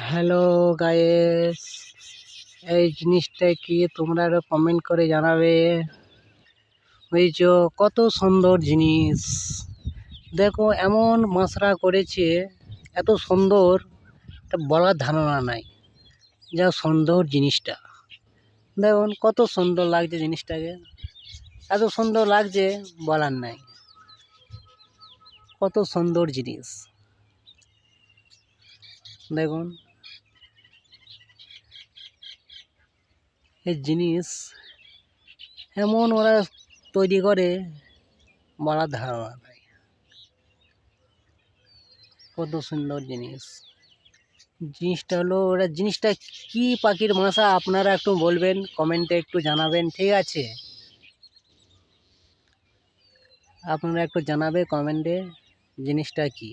Hello guys, এই জিনিসটা কি তোমরা একটু কমেন্ট করে জানাবে। ওই যে কত সুন্দর জিনিস, দেখো এমন মশলা করেছে, এত সুন্দর, এটা বলার ধারণা নাই। যা সুন্দর জিনিসটা, দেখুন কত সুন্দর লাগছে জিনিসটাকে, এত সুন্দর লাগছে বলার নাই। কত সুন্দর জিনিস দেখুন, এই জিনিস এমন ওরা তৈরি করে বলার ধারণা নাই। কত সুন্দর জিনিসটা হলো, ওরা জিনিসটা কি পাখির ভাষা আপনারা একটু বলবেন, কমেন্টে একটু জানাবেন, ঠিক আছে? আপনারা একটু জানাবে কমেন্টে জিনিসটা কি।